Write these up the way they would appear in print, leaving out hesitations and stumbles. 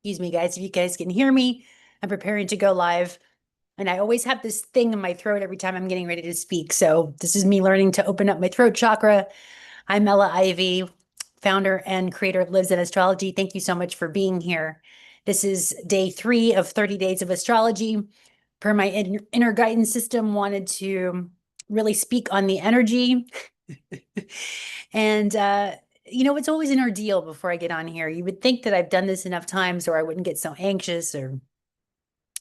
Excuse me, guys, if you guys can hear me, I'm preparing to go live. And I always have this thing in my throat every time I'm getting ready to speak. So this is me learning to open up my throat chakra. I'm Ella Ivy, founder and creator of Lives in Astrology. Thank you so much for being here. This is day 3 of 30 Days of Astrology. Per my inner guidance system, wanted to really speak on the energy. And it's always an ordeal before I get on here. You would think that I've done this enough times or I wouldn't get so anxious, or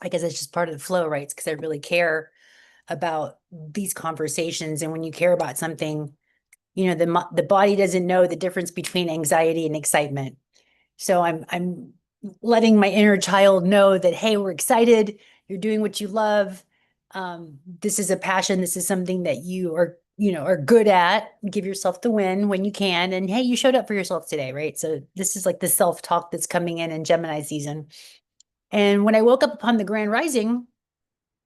I guess it's just part of the flow, right? It's because I really care about these conversations. And when you care about something, the body doesn't know the difference between anxiety and excitement. So I'm letting my inner child know that, hey, we're excited. You're doing what you love. This is a passion. This is something that you are good at. Give yourself the win when you can. And hey, you showed up for yourself today, right? So this is like the self-talk that's coming in Gemini season. And when I woke up upon the grand rising,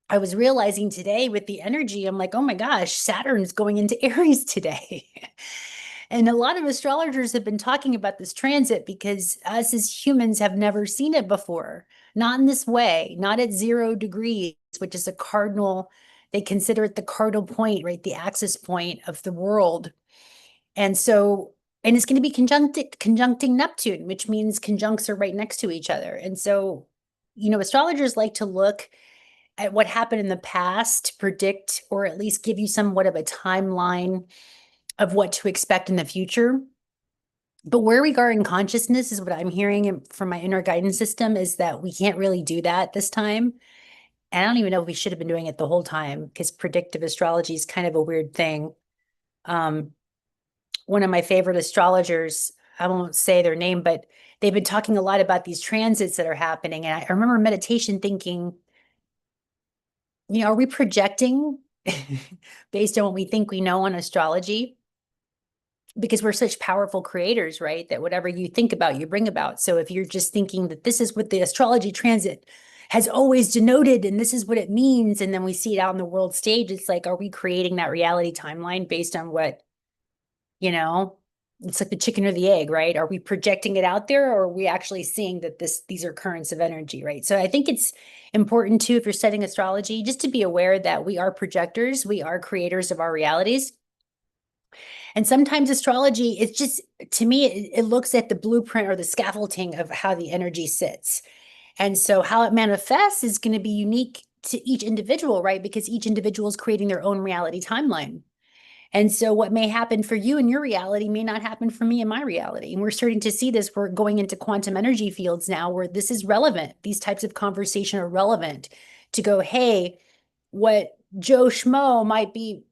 I was realizing today with the energy, I'm like, oh my gosh, Saturn's going into Aries today. And a lot of astrologers have been talking about this transit because us as humans have never seen it before. Not in this way, not at 0 degrees, which is a cardinal, they consider it the cardinal point, right? The axis point of the world. And so, and it's going to be conjuncting Neptune, which means conjuncts are right next to each other. And so, astrologers like to look at what happened in the past to predict or at least give you somewhat of a timeline of what to expect in the future. But where we are in consciousness is what I'm hearing from my inner guidance system is that we can't really do that this time. And I don't even know if we should have been doing it the whole time because predictive astrology is kind of a weird thing. Um, One of my favorite astrologers, I won't say their name, but they've been talking a lot about these transits that are happening. And I remember meditation thinking, are we projecting based on what we think we know on astrology? Because we're such powerful creators, right? That whatever you think about, you bring about. So if you're just thinking that this is what the astrology transit has always denoted and this is what it means, and then we see it out on the world stage, it's like, are we creating that reality timeline based on what, you know, it's like the chicken or the egg, right? Are we projecting it out there or are we actually seeing that these are currents of energy, right? So I think it's important too, if you're studying astrology, just to be aware that we are projectors, we are creators of our realities. And sometimes astrology, it's just, to me, it looks at the blueprint or the scaffolding of how the energy sits. And so how it manifests is going to be unique to each individual, right? Because each individual is creating their own reality timeline. And so what may happen for you in your reality may not happen for me in my reality. And we're starting to see this. We're going into quantum energy fields now where this is relevant. These types of conversation are relevant to go, hey, what Joe Schmo might be,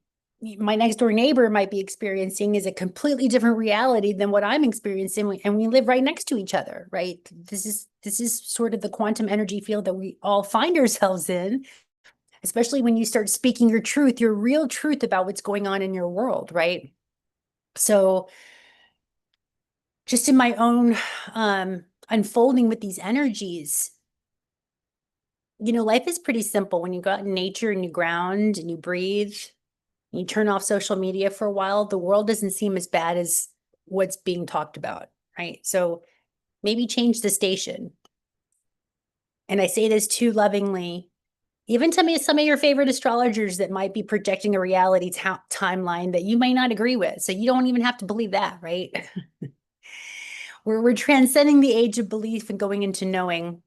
my next door neighbor might be experiencing is a completely different reality than what I'm experiencing. And we live right next to each other, right? This is sort of the quantum energy field that we all find ourselves in, especially when you start speaking your truth, your real truth about what's going on in your world, right? So just in my own unfolding with these energies, life is pretty simple. When you go out in nature and you ground and you breathe, and you turn off social media for a while, the world doesn't seem as bad as what's being talked about, right? So maybe change the station. And I say this too lovingly. Even to me, some of your favorite astrologers that might be projecting a reality timeline that you may not agree with. So you don't even have to believe that, right? We're transcending the age of belief and going into knowing.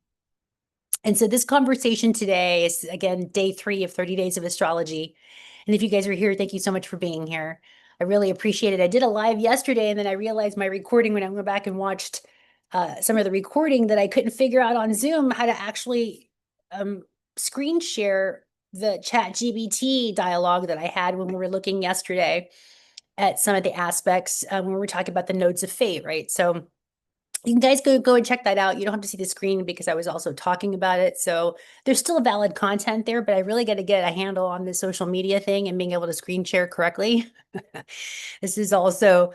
And so this conversation today is, again, day 3 of 30 Days of Astrology. And if you guys are here, thank you so much for being here. I really appreciate it. I did a live yesterday, and then I realized my recording when I went back and watched some of the recording that I couldn't figure out on Zoom how to actually screen share the ChatGPT dialogue that I had when we were looking yesterday at some of the aspects when we were talking about the nodes of fate, right? So you can guys go and check that out. You don't have to see the screen because I was also talking about it. So there's still a valid content there, but I really got to get a handle on this social media thing and being able to screen share correctly. This is also,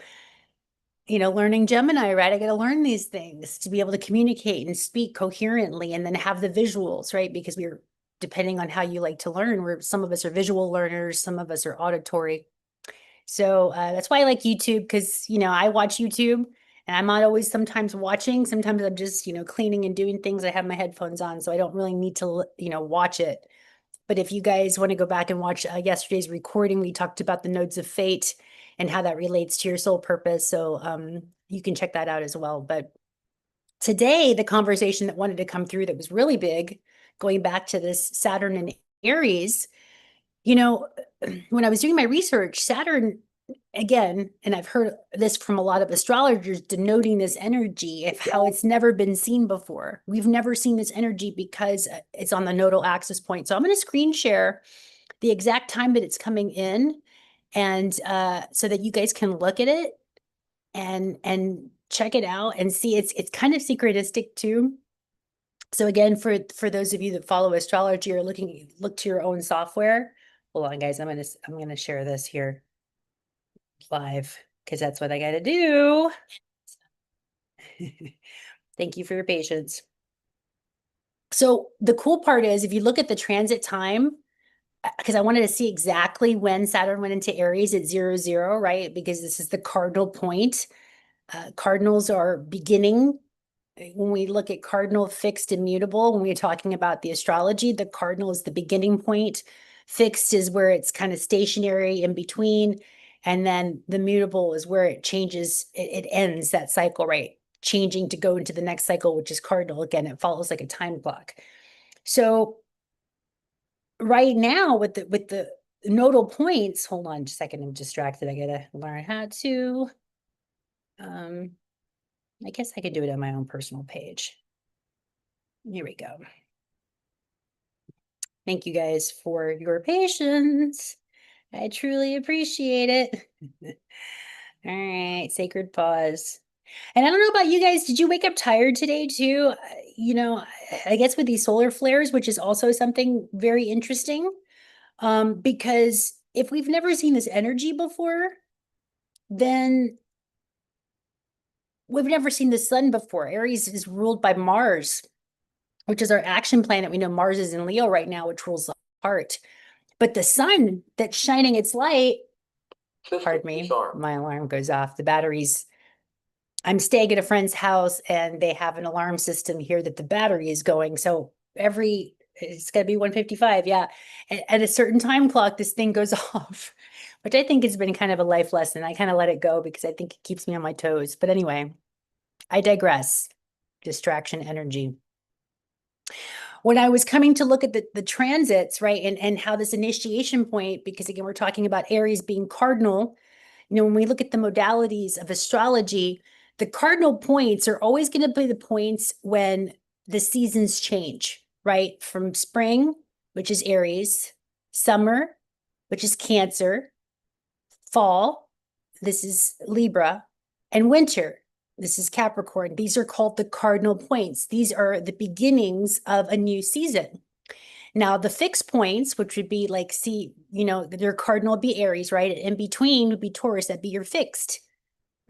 learning Gemini, right? I got to learn these things to be able to communicate and speak coherently and then have the visuals, right? Because we're, depending on how you like to learn, some of us are visual learners, some of us are auditory. So that's why I like YouTube, because, I watch YouTube and And I'm not always sometimes watching. Sometimes I'm just, cleaning and doing things. I have my headphones on, so I don't really need to, watch it. But if you guys want to go back and watch yesterday's recording, we talked about the nodes of fate and how that relates to your soul purpose. So you can check that out as well. But today, the conversation that wanted to come through that was really big, going back to this Saturn and Aries, when I was doing my research, Saturn, again, and I've heard this from a lot of astrologers denoting this energy of how it's never been seen before. We've never seen this energy because it's on the nodal axis point. So I'm going to screen share the exact time that it's coming in, and so that you guys can look at it and check it out and see. It's kind of synchronistic too. So again, for those of you that follow astrology or look to your own software. Hold on, guys. I'm gonna share this here live because that's what I got to do. Thank you for your patience. So the cool part is, if you look at the transit time, because I wanted to see exactly when Saturn went into Aries at 00, right? Because this is the cardinal point. Cardinals are beginning. When we look at cardinal, fixed, immutable, when we're talking about the astrology, the cardinal is the beginning point. Fixed is where it's kind of stationary in between. And then the mutable is where it changes, it ends that cycle, right? Changing to go into the next cycle, which is cardinal. Again, it follows like a time clock. So right now with the nodal points, hold on just a second, I'm distracted. I gotta learn how to, I guess I could do it on my own personal page. Here we go. Thank you guys for your patience. I truly appreciate it. All right, sacred pause. And I don't know about you guys, did you wake up tired today too? I guess with these solar flares, which is also something very interesting, because if we've never seen this energy before, then we've never seen the sun before. Aries is ruled by Mars, which is our action planet. We know Mars is in Leo right now, which rules the heart. But the sun that's shining its light, pardon me, my alarm goes off. The batteries, I'm staying at a friend's house and they have an alarm system here that the battery is going. So it's going to be 1:55. Yeah. At a certain time clock, this thing goes off, which I think has been kind of a life lesson. I kind of let it go because I think it keeps me on my toes. But anyway, I digress. Distraction energy. When I was coming to look at the transits, right, and how this initiation point, because again, we're talking about Aries being cardinal, when we look at the modalities of astrology, the cardinal points are always going to be the points when the seasons change, right? From spring, which is Aries, summer, which is Cancer, fall, this is Libra, and winter, this is Capricorn. These are called the cardinal points. These are the beginnings of a new season. Now, the fixed points, which would be like, your cardinal would be Aries, right? And in between would be Taurus, that'd be your fixed,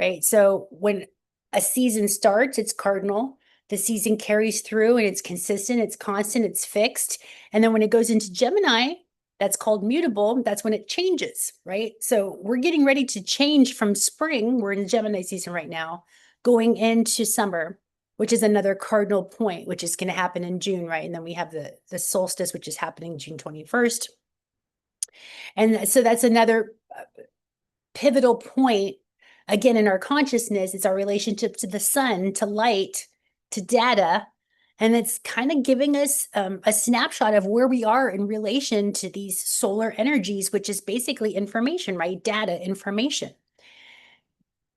right? So when a season starts, it's cardinal. The season carries through and it's consistent, it's constant, it's fixed. And then when it goes into Gemini, that's called mutable. That's when it changes, right? So we're getting ready to change from spring. We're in the Gemini season right now, going into summer, which is another cardinal point, which is going to happen in June, right? And then we have the solstice, which is happening June 21st. And so that's another pivotal point, again, in our consciousness. It's our relationship to the sun, to light, to data. And it's kind of giving us a snapshot of where we are in relation to these solar energies, which is basically information, right? Data, information.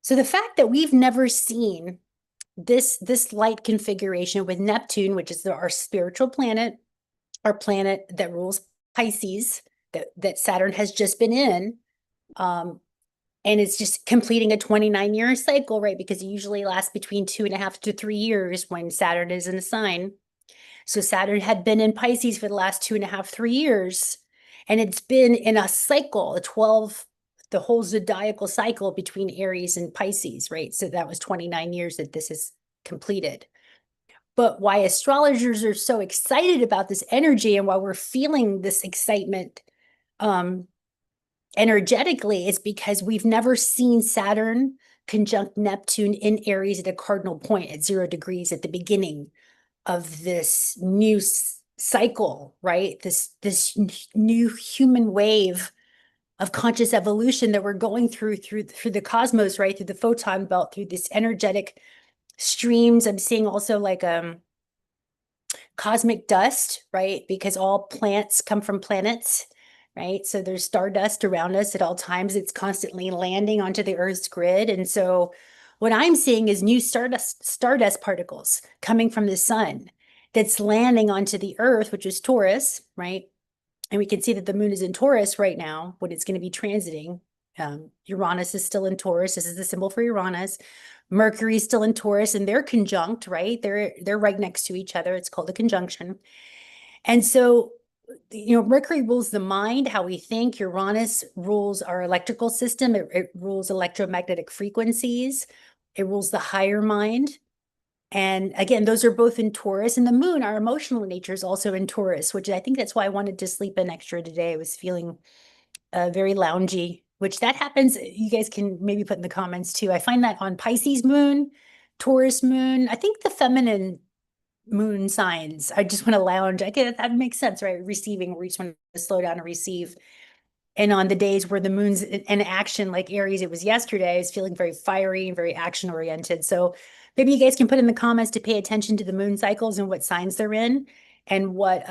So the fact that we've never seen this light configuration with Neptune, which is our spiritual planet, our planet that rules Pisces, that Saturn has just been in, and it's just completing a 29-year cycle, right? Because it usually lasts between 2.5 to 3 years when Saturn is in a sign. So Saturn had been in Pisces for the last 2.5, 3 years, and it's been in a cycle, the whole zodiacal cycle between Aries and Pisces, right? So that was 29 years that this is completed. But why astrologers are so excited about this energy and why we're feeling this excitement energetically is because we've never seen Saturn conjunct Neptune in Aries at a cardinal point at 0 degrees at the beginning of this new cycle, right? This new human wave of conscious evolution that we're going through the cosmos, right? Through the photon belt, through this energetic streams. I'm seeing also like cosmic dust, right? Because all plants come from planets, right? So there's stardust around us at all times. It's constantly landing onto the Earth's grid. And so what I'm seeing is new stardust particles coming from the sun that's landing onto the Earth, which is Taurus, right? And we can see that the moon is in Taurus right now when it's going to be transiting. Uranus is still in Taurus. This is the symbol for Uranus. Mercury is still in Taurus, and they're conjunct, right? They're right next to each other. It's called a conjunction. And so, Mercury rules the mind, how we think. Uranus rules our electrical system. It rules electromagnetic frequencies. It rules the higher mind. And again, those are both in Taurus, and the moon, our emotional nature, is also in Taurus, which I think that's why I wanted to sleep in extra today. I was feeling very loungy, which that happens. You guys can maybe put in the comments too. I find that on Pisces moon, Taurus moon, I think the feminine moon signs. I just want to lounge. I get that makes sense, right? Receiving, where you just want to slow down and receive. And on the days where the moon's in action, like Aries, it was yesterday, I was feeling very fiery and very action oriented. So maybe you guys can put in the comments to pay attention to the moon cycles and what signs they're in, and what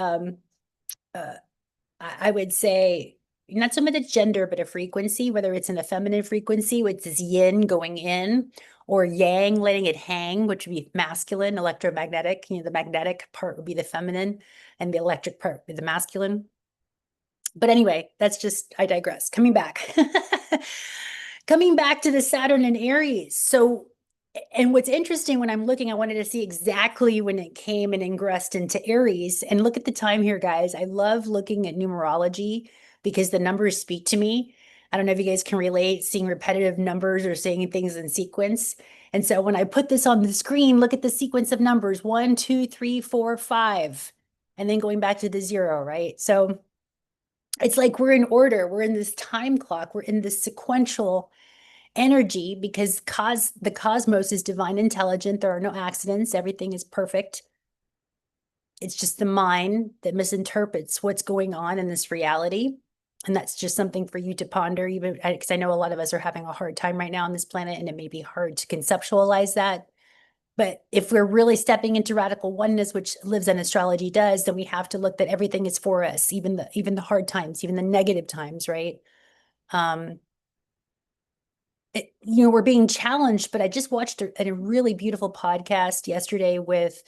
I would say, not so much a gender, but a frequency, whether it's in a feminine frequency, which is yin going in, or yang letting it hang, which would be masculine, electromagnetic. The magnetic part would be the feminine, and the electric part would be the masculine. But anyway, I digress. Coming back. Coming back to the Saturn and Aries. So, and what's interesting when I'm looking, I wanted to see exactly when it came and ingressed into Aries. And look at the time here, guys. I love looking at numerology because the numbers speak to me. I don't know if you guys can relate, seeing repetitive numbers or seeing things in sequence. And so when I put this on the screen, look at the sequence of numbers: 1, 2, 3, 4, 5, and then going back to the 0, right? So it's like we're in order. We're in this time clock. We're in this sequential energy because the cosmos is divine intelligent. There are no accidents. Everything is perfect. It's just the mind that misinterprets what's going on in this reality. And that's just something for you to ponder, even because I know a lot of us are having a hard time right now on this planet, and it may be hard to conceptualize that. But if we're really stepping into radical oneness, which Lives in Astrology does, then we have to look that everything is for us, even the hard times, even the negative times, right? We're being challenged, but I just watched a really beautiful podcast yesterday with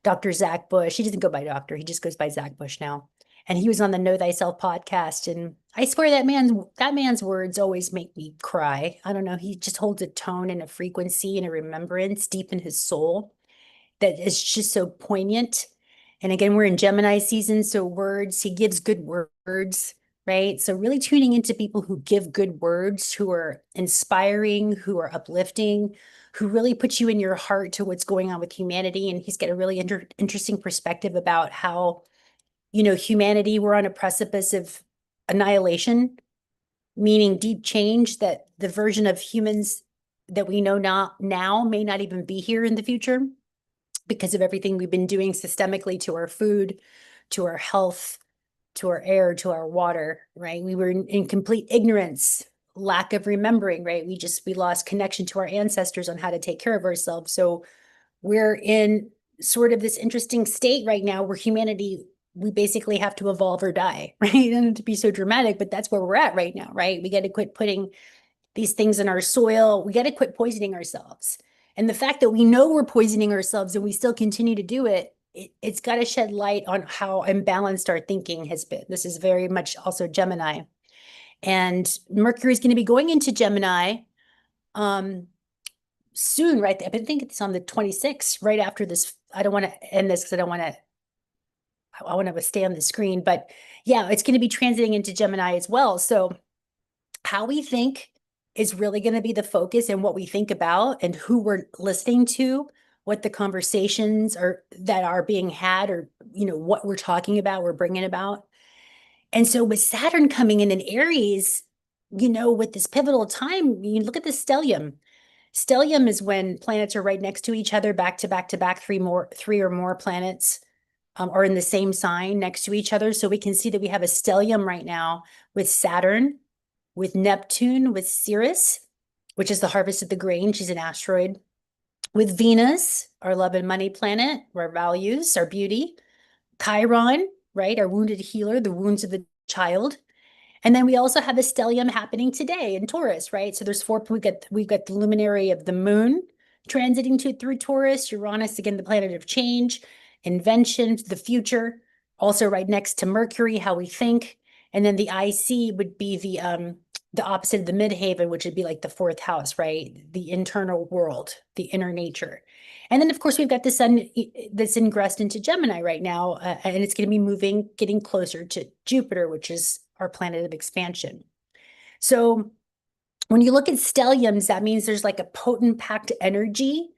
Dr. Zach Bush. He doesn't go by doctor, he just goes by Zach Bush now. And he was on the Know Thyself podcast. And I swear that man's words always make me cry. I don't know. He just holds a tone and a frequency and a remembrance deep in his soul that is just so poignant. And again, we're in Gemini season, so he gives good words, right? So really tuning into people who give good words, who are inspiring, who are uplifting, who really put you in your heart to what's going on with humanity. And he's got a really interesting perspective about how, humanity, we're on a precipice of annihilation, meaning deep change, that the version of humans that we know now may not even be here in the future because of everything we've been doing systemically to our food, to our health, to our air, to our water, right? We were in complete ignorance, lack of remembering, right? We lost connection to our ancestors on how to take care of ourselves. So we're in sort of this interesting state right now where humanity, we basically have to evolve or die, right? And to be so dramatic, but that's where we're at right now, right? We got to quit putting these things in our soil. We got to quit poisoning ourselves. And the fact that we know we're poisoning ourselves and we still continue to do it's got to shed light on how imbalanced our thinking has been. This is very much also Gemini. And Mercury is going to be going into Gemini soon, right? I think it's on the 26th, right after this. I don't want to end this because I want to stay on the screen. But yeah, it's going to be transiting into Gemini as well. So how we think is really going to be the focus, and what we think about and who we're listening to, what the conversations are that are being had, or, what we're talking about, we're bringing about. And so with Saturn coming in Aries, with this pivotal time, you look at the stellium. Stellium is when planets are right next to each other, back to back to back, three or more planets are in the same sign next to each other. So we can see that we have a stellium right now with Saturn, with Neptune, with Ceres, which is the harvest of the grain. She's an asteroid. With Venus, our love and money planet, our values, our beauty. Chiron, right, our wounded healer, the wounds of the child. And then we also have a stellium happening today in Taurus, right? So there's we've got the luminary of the moon transiting through Taurus, Uranus, again, the planet of change, invention, the future, also right next to Mercury, how we think. And then the IC would be the opposite of the midhaven, which would be like the fourth house, right? The internal world, the inner nature. And then, of course, we've got the sun that's ingressed into Gemini right now, and it's going to be getting closer to Jupiter, which is our planet of expansion. So when you look at stelliums, that means there's like a potent packed energy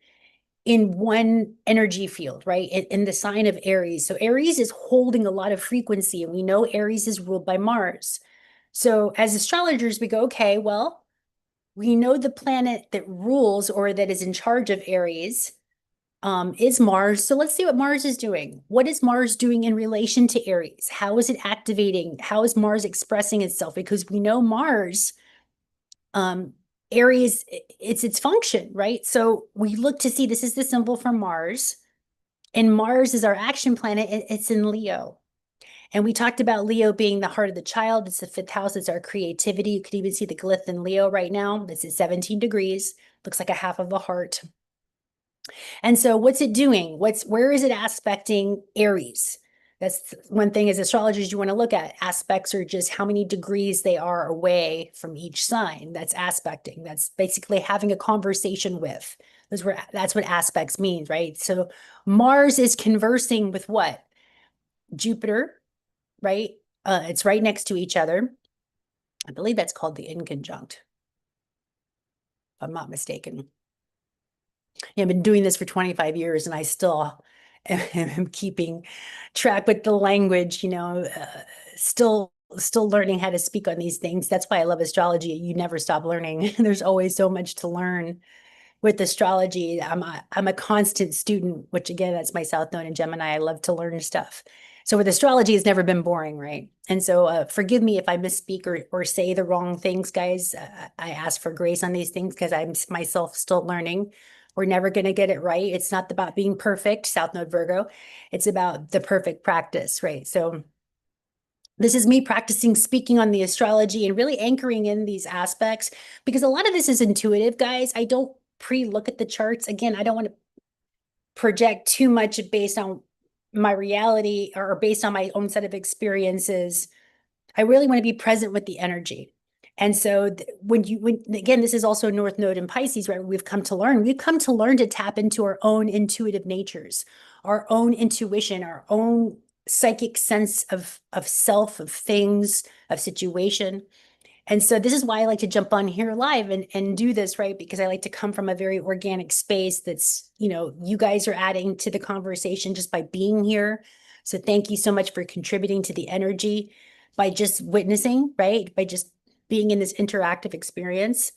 in one energy field, right? In the sign of Aries. So Aries is holding a lot of frequency, and we know Aries is ruled by Mars. So as astrologers, we go, okay, well, we know the planet that rules or that is in charge of Aries is Mars. So let's see what Mars is doing. What is Mars doing in relation to Aries? How is it activating? How is Mars expressing itself? Because we know Mars, Aries, it's its function, right? So we look to see, this is the symbol for Mars. And Mars is our action planet. It's in Leo. And we talked about Leo being the heart of the child. It's the fifth house. It's our creativity. You could even see the glyph in Leo right now. It's at 17 degrees. Looks like a half of a heart. And so what's it doing? Where is it aspecting Aries? That's one thing as astrologers you want to look at. Aspects are just how many degrees they are away from each sign. That's aspecting. That's basically having a conversation with. That's what aspects means, right? So Mars is conversing with what? Jupiter, right? It's right next to each other. I believe that's called the inconjunct, if I'm not mistaken. I've been doing this for 25 years and I still am keeping track with the language, still learning how to speak on these things. That's why I love astrology. You never stop learning. There's always so much to learn with astrology. I'm a constant student, which again, that's my South Node in Gemini. I love to learn stuff. So with astrology, it's never been boring, right? And so forgive me if I misspeak or say the wrong things, guys. I ask for grace on these things because I'm myself still learning. We're never going to get it right. It's not about being perfect, South Node Virgo. It's about the perfect practice, right? So this is me practicing speaking on the astrology and really anchoring in these aspects because a lot of this is intuitive, guys. I don't pre-look at the charts. Again, I don't want to project too much based on my reality or based on my own set of experiences. I really want to be present with the energy. And so when again, this is also North Node in Pisces, right? We've come to learn to tap into our own intuitive natures, our own intuition, our own psychic sense of self, of things, of situation. And so this is why I like to jump on here live and do this, right? Because I like to come from a very organic space that's, you guys are adding to the conversation just by being here. So thank you so much for contributing to the energy by just witnessing, right? By just being in this interactive experience.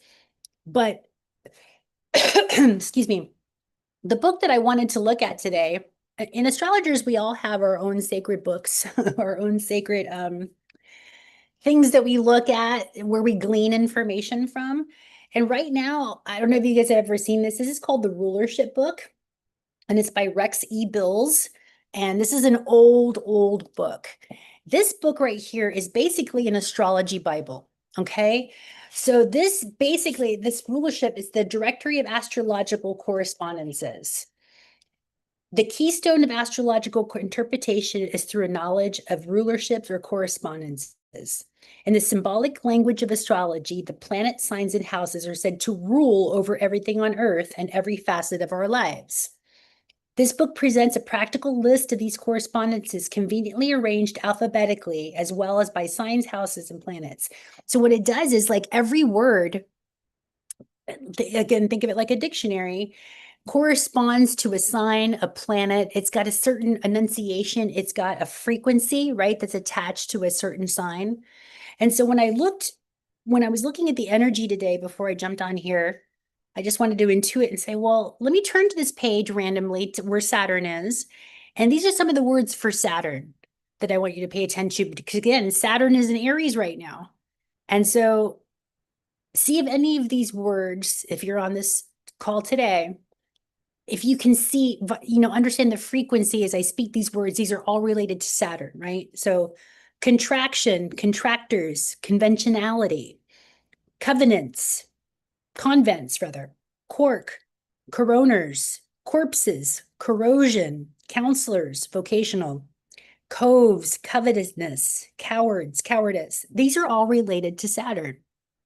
But excuse me, the book that I wanted to look at today, in astrologers, we all have our own sacred books, our own sacred things that we look at where we glean information from. And right now, I don't know if you guys have ever seen this. This is called the Rulership book, and it's by Rex E. Bills. And this is an old book. This book right here is basically an astrology Bible. Okay. So this rulership is the directory of astrological correspondences. The keystone of astrological interpretation is through a knowledge of rulerships or correspondences. In the symbolic language of astrology, the planet signs and houses are said to rule over everything on Earth and every facet of our lives. This book presents a practical list of these correspondences conveniently arranged alphabetically, as well as by signs, houses, and planets. So what it does is like every word, again, think of it like a dictionary, corresponds to a sign, a planet. It's got a certain enunciation. It's got a frequency, right, that's attached to a certain sign. And so when I was looking at the energy today before I jumped on here, I just wanted to intuit and say, well, let me turn to this page randomly to where Saturn is. And these are some of the words for Saturn that I want you to pay attention to, because again, Saturn is in Aries right now. And so see if any of these words, if you're on this call today, if you can see, understand the frequency as I speak these words, these are all related to Saturn, right? So contraction, contractors, conventionality, covenants, convents rather, cork, coroners, corpses, corrosion, counselors, vocational, coves, covetousness, cowards, cowardice. These are all related to Saturn,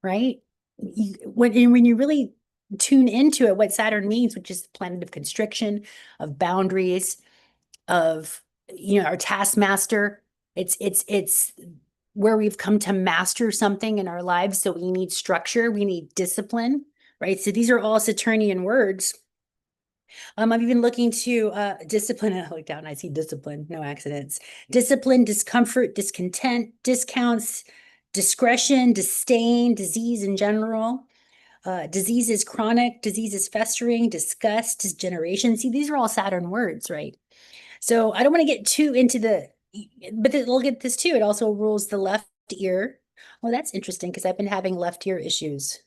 right? When you really tune into it, what Saturn means, which is the planet of constriction, of boundaries, of our taskmaster. It's where we've come to master something in our lives. So we need structure, we need discipline, right? So these are all Saturnian words. I'm even looking to discipline, and I look down and I see discipline, no accidents. Discipline, discomfort, discontent, discounts, discretion, disdain, disease in general. Disease is chronic, disease is festering, disgust, degeneration. See, these are all Saturn words, right? So I don't want to get too into but we'll get this too. It also rules the left ear. Well, that's interesting because I've been having left ear issues.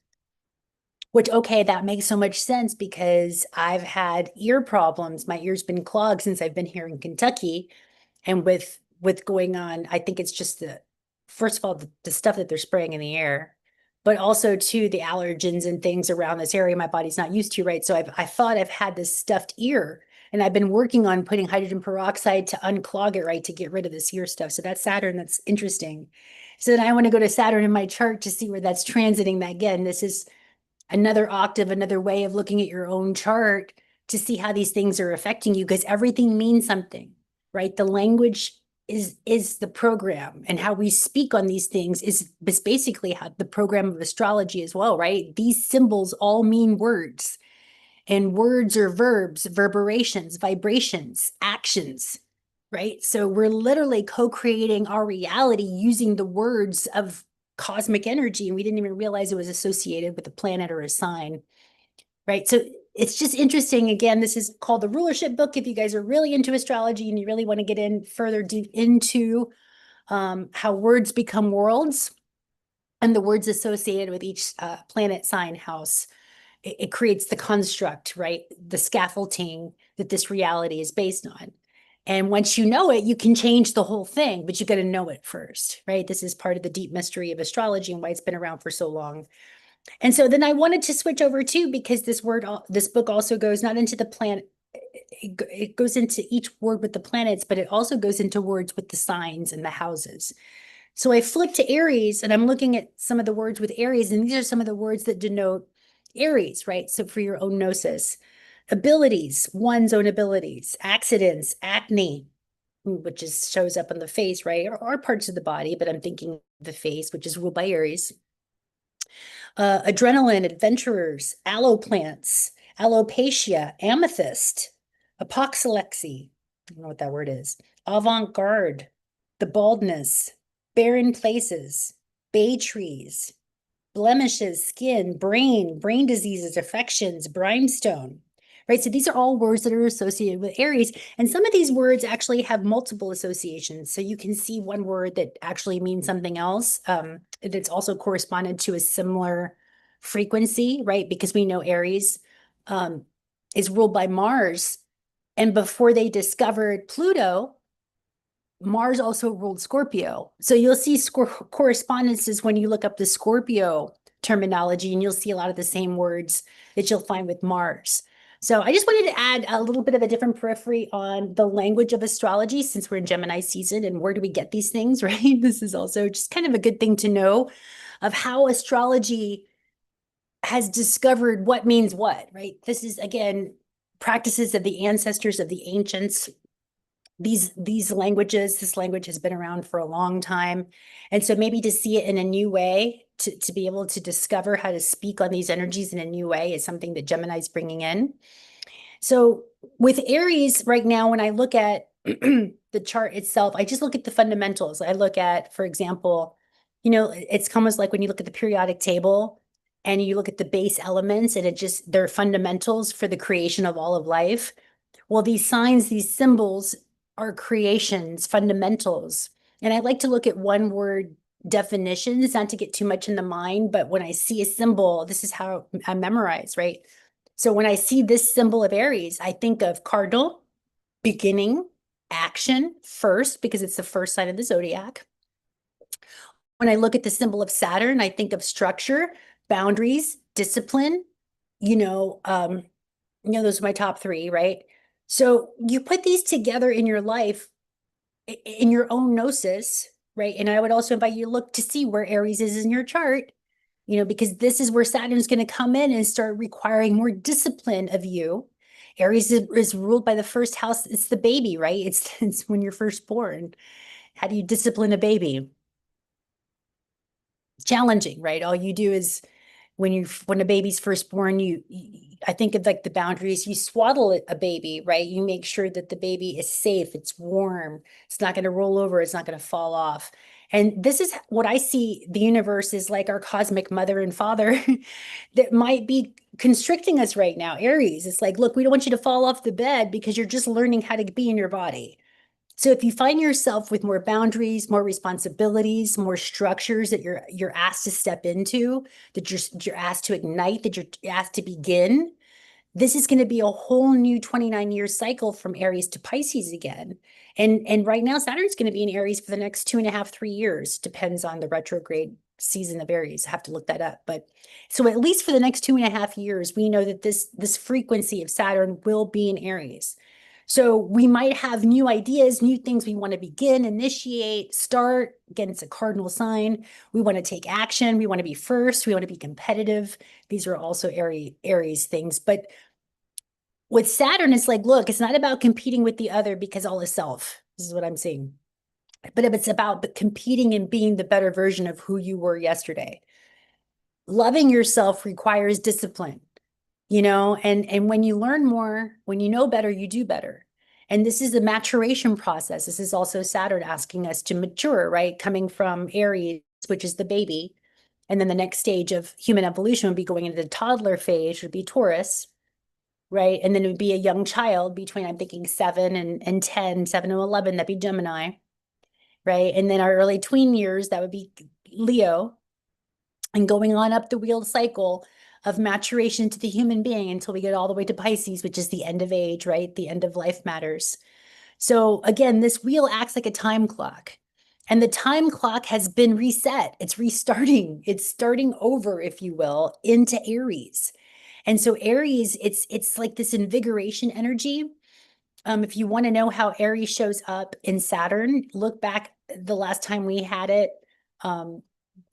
Which, okay, that makes so much sense because I've had ear problems. My ear's been clogged since I've been here in Kentucky. And with going on, I think it's just first of all, the stuff that they're spraying in the air, but also too, the allergens and things around this area my body's not used to, right? So I thought I've had this stuffed ear, and I've been working on putting hydrogen peroxide to unclog it, right, to get rid of this ear stuff. So that's Saturn, that's interesting. So then I want to go to Saturn in my chart to see where that's transiting. That again, this is another octave, another way of looking at your own chart to see how these things are affecting you, because everything means something, right? The language is the program, and how we speak on these things is basically how the program of astrology as well, right? These symbols all mean words, and words are verbs, verberations, vibrations, actions, right? So we're literally co-creating our reality using the words of cosmic energy, and we didn't even realize it was associated with a planet or a sign, right? So it's just interesting. Again, this is called the rulership book. If you guys are really into astrology and you really want to get in further deep into how words become worlds and the words associated with each planet, sign, house, it creates the construct, right? The scaffolding that this reality is based on. And once you know it, you can change the whole thing, but you got to know it first, right? This is part of the deep mystery of astrology and why it's been around for so long. And so then I wanted to switch over too, because this book also goes not into the planet, it goes into each word with the planets, but it also goes into words with the signs and the houses. So I flipped to Aries, and I'm looking at some of the words with Aries, and these are some of the words that denote Aries, right? So for your own gnosis, abilities, one's own abilities, accidents, acne, which shows up on the face, right? Or parts of the body, but I'm thinking the face, which is ruled by Aries. Adrenaline, adventurers, aloe plants, alopecia, amethyst, apocalypse, I don't know what that word is, avant-garde, the baldness, barren places, bay trees, blemishes, skin, brain diseases, affections, brimstone, right? So these are all words that are associated with Aries. And some of these words actually have multiple associations. So you can see one word that actually means something else that's also corresponded to a similar frequency, right? Because we know Aries is ruled by Mars. And before they discovered Pluto, Mars also ruled Scorpio. So you'll see correspondences when you look up the Scorpio terminology, and you'll see a lot of the same words that you'll find with Mars. So I just wanted to add a little bit of a different periphery on the language of astrology, since we're in Gemini season and where do we get these things, right? This is also just kind of a good thing to know of how astrology has discovered what means what, right? This is, again, practices of the ancestors, of the ancients. These languages, this language has been around for a long time. And so maybe to see it in a new way, to be able to discover how to speak on these energies in a new way is something that Gemini is bringing in. So with Aries right now, when I look at the chart itself, I just look at the fundamentals. I look at, for example, it's almost like when you look at the periodic table and you look at the base elements and they're fundamentals for the creation of all of life. Well, these signs, these symbols are creations, fundamentals. And I like to look at one word definitions, not to get too much in the mind, but when I see a symbol, this is how I memorize, right? So when I see this symbol of Aries, I think of cardinal, beginning, action first, because it's the first sign of the zodiac. When I look at the symbol of Saturn, I think of structure, boundaries, discipline, you know, um, those are my top three, right? So you put these together in your life, in your own gnosis, right? And I would also invite you to look to see where Aries is in your chart, because this is where Saturn is going to come in and start requiring more discipline of you. Aries is ruled by the first house. It's the baby, right? It's when you're first born. How do you discipline a baby? Challenging, right? All you do is when a baby's first born, I think of like the boundaries. You swaddle a baby, right? You make sure that the baby is safe, it's warm, it's not going to roll over, it's not going to fall off. And this is what I see the universe is like our cosmic mother and father that might be constricting us right now. Aries, it's like, look, we don't want you to fall off the bed because you're just learning how to be in your body. So if you find yourself with more boundaries, more responsibilities, more structures that you're asked to step into, that you're asked to ignite, that you're asked to begin, this is going to be a whole new 29-year cycle from Aries to Pisces again. And right now, Saturn's going to be in Aries for the next 2.5, 3 years. Depends on the retrograde season of Aries. I have to look that up. But so at least for the next 2.5 years, we know that this frequency of Saturn will be in Aries. So we might have new ideas, new things we want to begin, initiate, start. Again, it's a cardinal sign. We want to take action. We want to be first. We want to be competitive. These are also Aries things. But with Saturn, it's like, look, it's not about competing with the other because all is self. This is what I'm saying. But if it's about competing and being the better version of who you were yesterday. Loving yourself requires discipline, and when you learn more, when you know better, you do better. And this is a maturation process. This is also Saturn asking us to mature, right? Coming from Aries, which is the baby. And then the next stage of human evolution would be going into the toddler phase, would be Taurus, right? And then it would be a young child between, I'm thinking 7 and 10, 7 and 11, that'd be Gemini, right? And then our early tween years, that would be Leo, and going on up the wheel cycle of maturation to the human being until we get all the way to Pisces, which is the end of age, right? The end of life matters. So again, this wheel acts like a time clock. And the time clock has been reset. It's restarting. It's starting over, if you will, into Aries. And so Aries, it's like this invigoration energy. If you want to know how Aries shows up in Saturn, look back the last time we had it,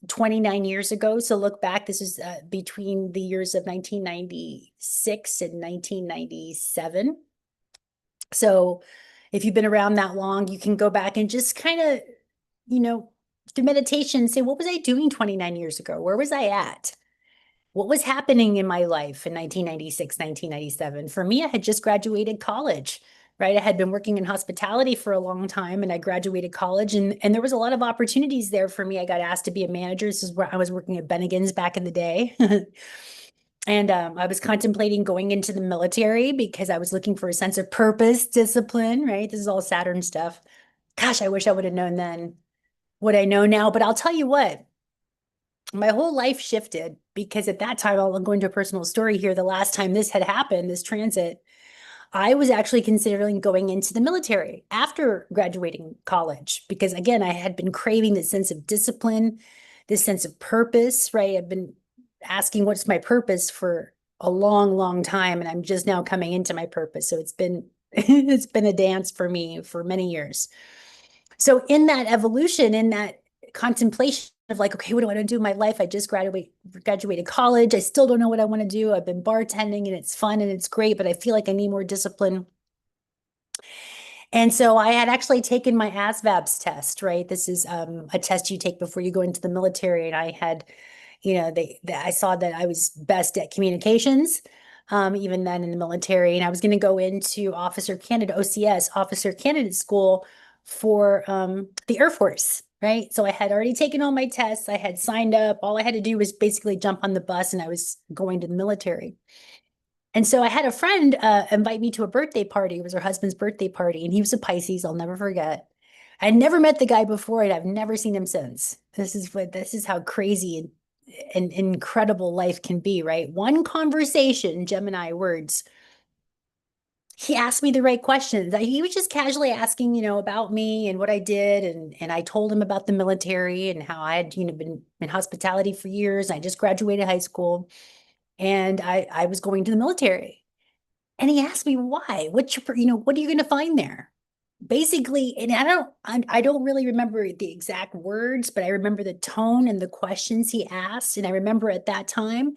29 years ago. So look back, this is between the years of 1996 and 1997. So if you've been around that long, you can go back and just kind of, through meditation, say, what was I doing 29 years ago? Where was I at? What was happening in my life in 1996, 1997? For me, I had just graduated college, right? I had been working in hospitality for a long time and I graduated college and there was a lot of opportunities there for me. I got asked to be a manager. This is where I was working at Bennigan's back in the day. And I was contemplating going into the military because I was looking for a sense of purpose, discipline, right? This is all Saturn stuff. Gosh, I wish I would have known then what I know now. But I'll tell you what, my whole life shifted because at that time, I'll go into a personal story here. The last time this had happened, this transit, I was actually considering going into the military after graduating college because, again, I had been craving this sense of discipline, this sense of purpose, right? I've been asking what's my purpose for a long, long time, and I'm just now coming into my purpose. So it's been it's been a dance for me for many years. So in that evolution, in that contemplation of like, okay, what do I want to do in my life? I just graduated college. I still don't know what I want to do. I've been bartending and it's fun and it's great, but I feel like I need more discipline. And so I had actually taken my ASVABs test, right? This is a test you take before you go into the military. And I had, I saw that I was best at communications, even then in the military. And I was going to go into officer candidate, OCS, officer candidate school for the Air Force. right? So I had already taken all my tests. I had signed up. All I had to do was basically jump on the bus and I was going to the military. And so I had a friend invite me to a birthday party. It was her husband's birthday party, and he was a Pisces. I'll never forget. I'd never met the guy before, and I've never seen him since. This is how crazy and incredible life can be, right? One conversation, Gemini words. He asked me the right questions. He was just casually asking, about me and what I did, and I told him about the military and how I had, been in hospitality for years. I just graduated high school, and I was going to the military. And he asked me why. What are you going to find there? Basically, and I don't really remember the exact words, but I remember the tone and the questions he asked. And I remember at that time,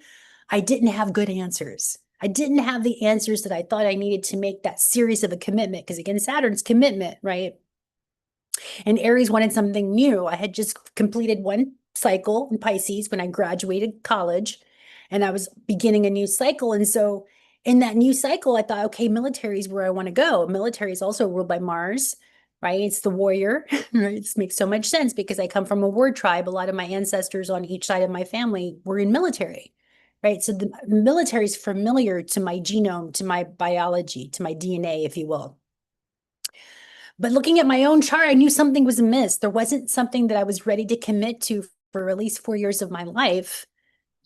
I didn't have good answers. I didn't have the answers that I thought I needed to make that serious of a commitment. Because again, Saturn's commitment, right? And Aries wanted something new. I had just completed one cycle in Pisces when I graduated college, and I was beginning a new cycle. And so in that new cycle, I thought, okay, military is where I want to go. Military is also ruled by Mars, right? It's the warrior, right? It makes so much sense because I come from a war tribe. A lot of my ancestors on each side of my family were in military, right? So the military is familiar to my genome, to my biology, to my DNA, if you will. But looking at my own chart, I knew something was amiss. There wasn't something that I was ready to commit to for at least 4 years of my life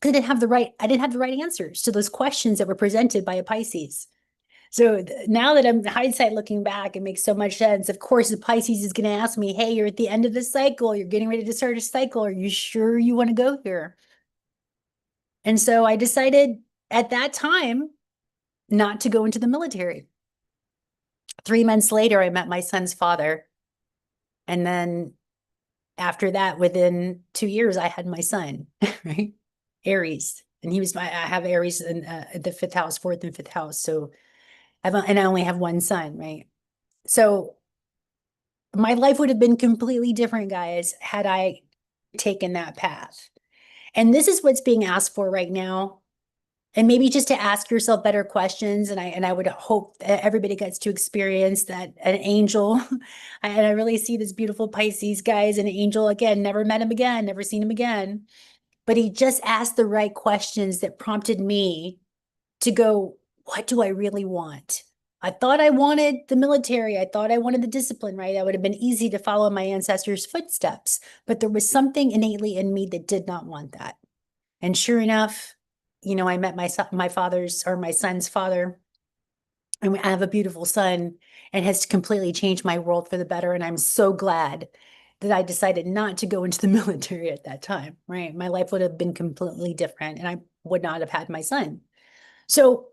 because I didn't have the right answers to those questions that were presented by a Pisces. So now that I'm in hindsight looking back, it makes so much sense. Of course, the Pisces is going to ask me, hey, you're at the end of the cycle. You're getting ready to start a cycle. Are you sure you want to go here? And so I decided at that time not to go into the military. 3 months later, I met my son's father. And then after that, within 2 years, I had my son, right? Aries. And I have Aries in the fifth house, fourth and fifth house. So and I only have one son, right? So my life would have been completely different, guys, had I taken that path. And this is what's being asked for right now. And maybe just to ask yourself better questions. And I would hope that everybody gets to experience that an angel. And I really see this beautiful Pisces guys, an angel again, never met him again, never seen him again. But he just asked the right questions that prompted me to go, what do I really want? I thought I wanted the military. I thought I wanted the discipline, right? That would have been easy to follow my ancestors' footsteps. But there was something innately in me that did not want that. And sure enough, I met my father's or my son's father, and I have a beautiful son, and has completely changed my world for the better. And I'm so glad that I decided not to go into the military at that time, right? My life would have been completely different, and I would not have had my son. So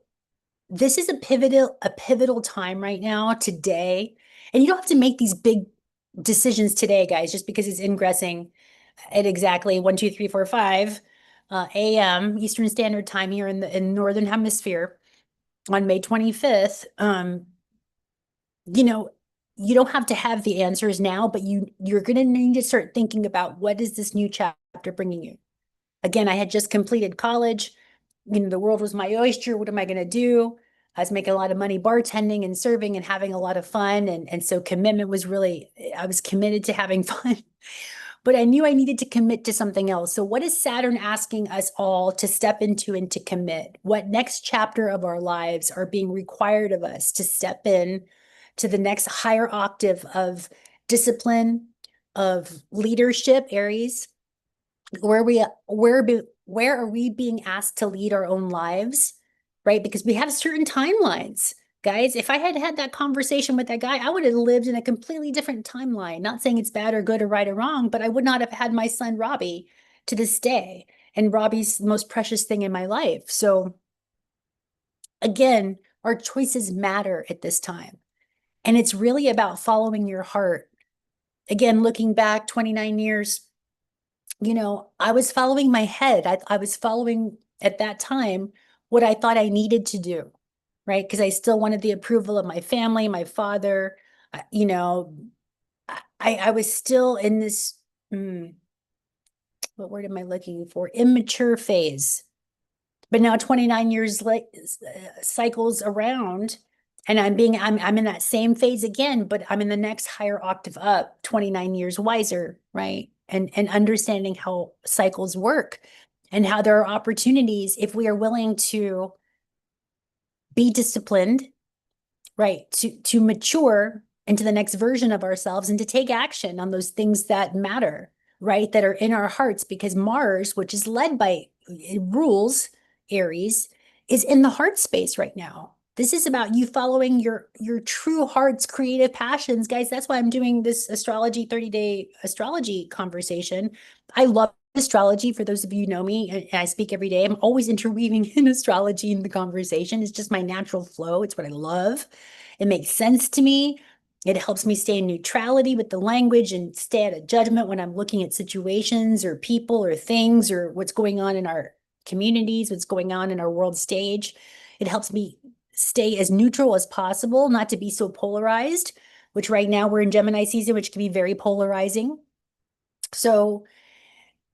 this is a pivotal time right now, today. And you don't have to make these big decisions today, guys, just because it's ingressing at exactly 1, 2, 3, 4, 5 a.m. Eastern Standard Time here in the Northern Hemisphere on May 25th. You know, you don't have to have the answers now, but you're going to need to start thinking about, what is this new chapter bringing you? Again, I had just completed college. The world was my oyster. What am I going to do? I was making a lot of money bartending and serving and having a lot of fun. And so commitment was really, I was committed to having fun. But I knew I needed to commit to something else. So what is Saturn asking us all to step into and to commit? What next chapter of our lives are being required of us to step in to the next higher octave of discipline, of leadership, Aries? Where are we being asked to lead our own lives, right? Because we have certain timelines. Guys, if I had had that conversation with that guy, I would have lived in a completely different timeline. Not saying it's bad or good or right or wrong, but I would not have had my son Robbie to this day. And Robbie's the most precious thing in my life. So again, our choices matter at this time. And it's really about following your heart. Again, looking back 29 years, I was following my head. I was following at that time what I thought I needed to do, right? Because I still wanted the approval of my family, my father. I was still in this, what word am I looking for? Immature phase. But now 29 years cycles around, And I'm in that same phase again, but I'm in the next higher octave up, 29 years wiser, right? And understanding how cycles work and how there are opportunities if we are willing to be disciplined, right? To mature into the next version of ourselves and to take action on those things that matter, right? That are in our hearts, because Mars, which is led by rules, Aries, is in the heart space right now. This is about you following your true heart's creative passions, guys. That's why I'm doing this astrology 30-day astrology conversation. I love astrology. For those of you who know me, and I speak every day, I'm always interweaving in astrology in the conversation. It's just my natural flow. It's what I love. It makes sense to me. It helps me stay in neutrality with the language and stay at a judgment when I'm looking at situations or people or things or what's going on in our communities, what's going on in our world stage. It helps me stay as neutral as possible, not to be so polarized, which right now we're in Gemini season, which can be very polarizing. So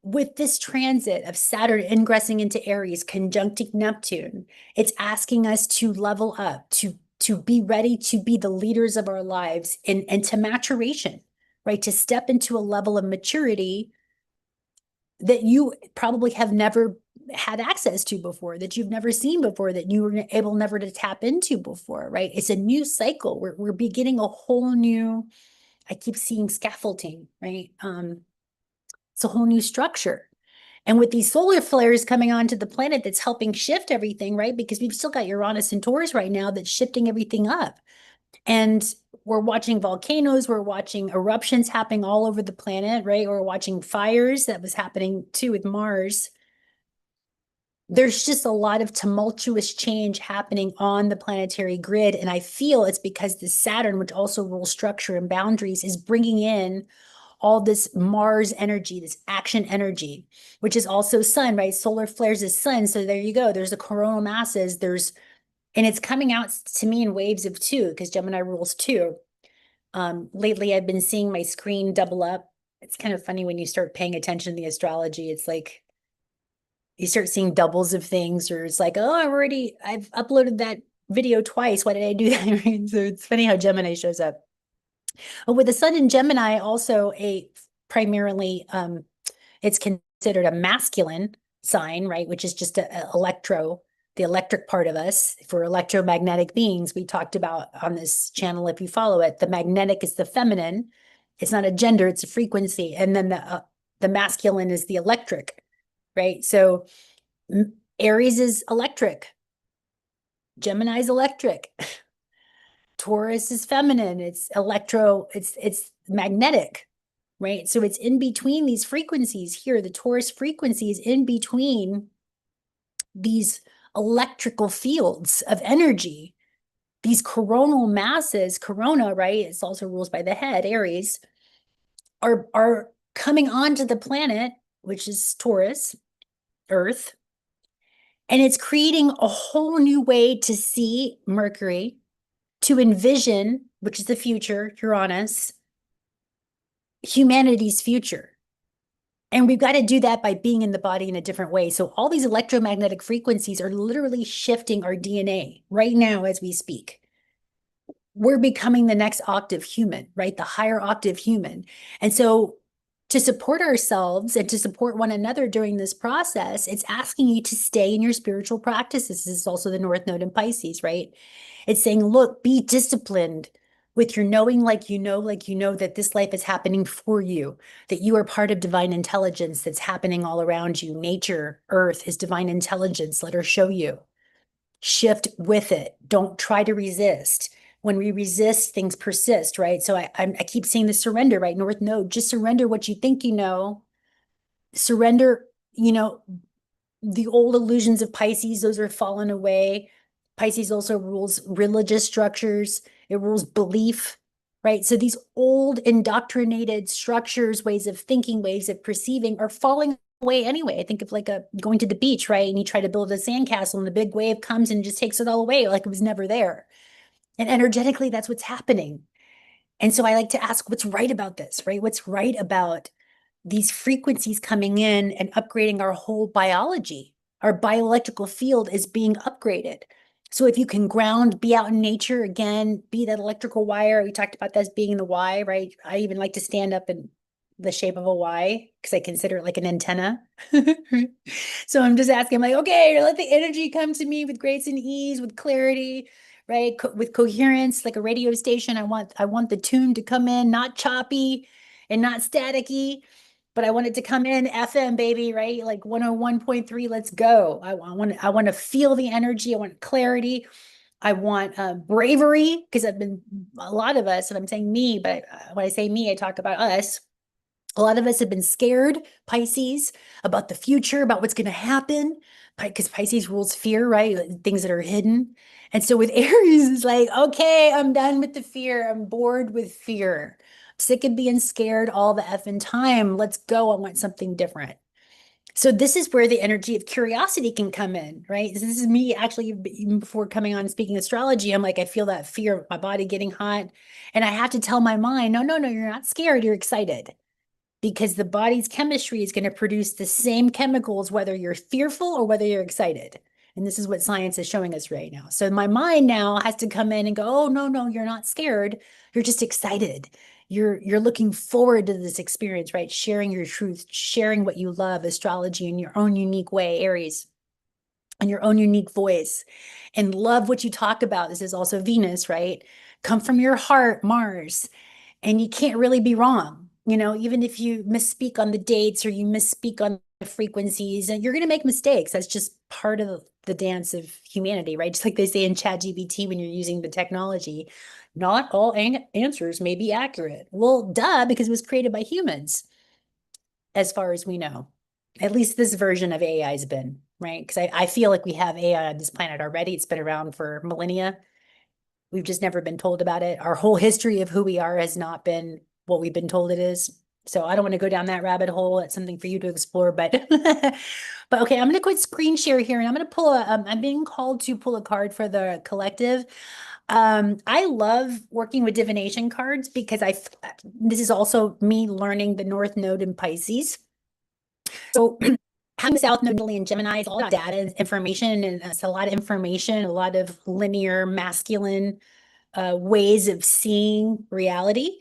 with this transit of Saturn ingressing into Aries, conjuncting Neptune, it's asking us to level up, to be ready to be the leaders of our lives and to maturation, right? To step into a level of maturity that you probably have never had access to before, that you've never seen before, that you were able never to tap into before, right? It's a new cycle. We're beginning a whole new, I keep seeing scaffolding, right? It's a whole new structure. And with these solar flares coming onto the planet, that's helping shift everything, right? Because we've still got Uranus and Taurus right now that's shifting everything up. And we're watching volcanoes, we're watching eruptions happening all over the planet, right? We're watching fires that was happening too with Mars. There's just a lot of tumultuous change happening on the planetary grid. And I feel it's because the Saturn, which also rules structure and boundaries, is bringing in all this Mars energy, this action energy, which is also sun, right? Solar flares is sun. So there you go. There's the coronal masses. And it's coming out to me in waves of two, because Gemini rules two. Lately, I've been seeing my screen double up. It's kind of funny when you start paying attention to the astrology. It's like you start seeing doubles of things, or it's like, oh, I've uploaded that video twice. Why did I do that? So it's funny how Gemini shows up. But with the sun in Gemini, also primarily, it's considered a masculine sign, right? Which is just the electric part of us. For electromagnetic beings, we talked about on this channel, if you follow it, the magnetic is the feminine. It's not a gender, it's a frequency. And then the masculine is the electric, right? So Aries is electric. Gemini is electric. Taurus is feminine. It's it's magnetic, right? So it's in between these frequencies here. The Taurus frequency is in between these electrical fields of energy. These coronal masses, corona, right? It's also rules by the head, Aries, are coming onto the planet, which is Taurus, Earth, and it's creating a whole new way to see Mercury, to envision, which is the future, Uranus, humanity's future. And we've got to do that by being in the body in a different way. So all these electromagnetic frequencies are literally shifting our DNA right now as we speak. We're becoming the next octave human, right? The higher octave human. And so to support ourselves and to support one another during this process, it's asking you to stay in your spiritual practices. This is also the North Node in Pisces, right? It's saying, look, be disciplined with your knowing, like you know that this life is happening for you, that you are part of divine intelligence that's happening all around you. Nature, Earth is divine intelligence. Let her show you. Shift with it. Don't try to resist. When we resist, things persist, right? So I keep saying the surrender, right? North Node, just surrender what you think you know. Surrender, the old illusions of Pisces, those are fallen away. Pisces also rules religious structures. It rules belief, right? So these old indoctrinated structures, ways of thinking, ways of perceiving are falling away anyway. I think of like going to the beach, right? And you try to build a sandcastle and the big wave comes and just takes it all away like it was never there. And energetically, that's what's happening. And so I like to ask, what's right about this, right? What's right about these frequencies coming in and upgrading our whole biology? Our bioelectrical field is being upgraded. So if you can ground, be out in nature again, be that electrical wire. We talked about this being the Y, right? I even like to stand up in the shape of a Y because I consider it like an antenna. So I'm just asking, I'm like, okay, let the energy come to me with grace and ease, with clarity, right? With coherence, like a radio station. I want the tune to come in, not choppy and not staticky, but I want it to come in FM, baby, right? Like 101.3, let's go. I want to feel the energy. I want clarity. I want bravery because I've been a lot of us, and I'm saying me, but when I say me, I talk about us. A lot of us have been scared, Pisces, about the future, about what's going to happen, because Pisces rules fear, right? Things that are hidden. And so with Aries, it's like, okay, I'm done with the fear. I'm bored with fear. I'm sick of being scared all the effing time. Let's go. I want something different. So this is where the energy of curiosity can come in, right? This is me actually, even before coming on and speaking astrology, I'm like, I feel that fear of my body getting hot. And I have to tell my mind, no, no, no, you're not scared. You're excited because the body's chemistry is going to produce the same chemicals, whether you're fearful or whether you're excited. And this is what science is showing us right now. So my mind now has to come in and go, oh, no, no, you're not scared. You're just excited. You're looking forward to this experience, right? Sharing your truth, sharing what you love, astrology in your own unique way, Aries, in your own unique voice, and love what you talk about. This is also Venus, right? Come from your heart, Mars, and you can't really be wrong. Even if you misspeak on the dates or you misspeak on the frequencies, and you're going to make mistakes. That's just part of the dance of humanity, right? Just like they say in ChatGPT when you're using the technology, not all answers may be accurate. Well, duh, because it was created by humans, as far as we know. At least this version of AI has been, right? Because I feel like we have AI on this planet already. It's been around for millennia. We've just never been told about it. Our whole history of who we are has not been what we've been told it is. So I don't want to go down that rabbit hole. It's something for you to explore, but but okay, I'm going to quit screen share here and I'm going to pull I'm being called to pull a card for the collective. I love working with divination cards because this is also me learning the North Node in Pisces. So having South Node in Gemini is all about data and information, and it's a lot of information, a lot of linear masculine ways of seeing reality.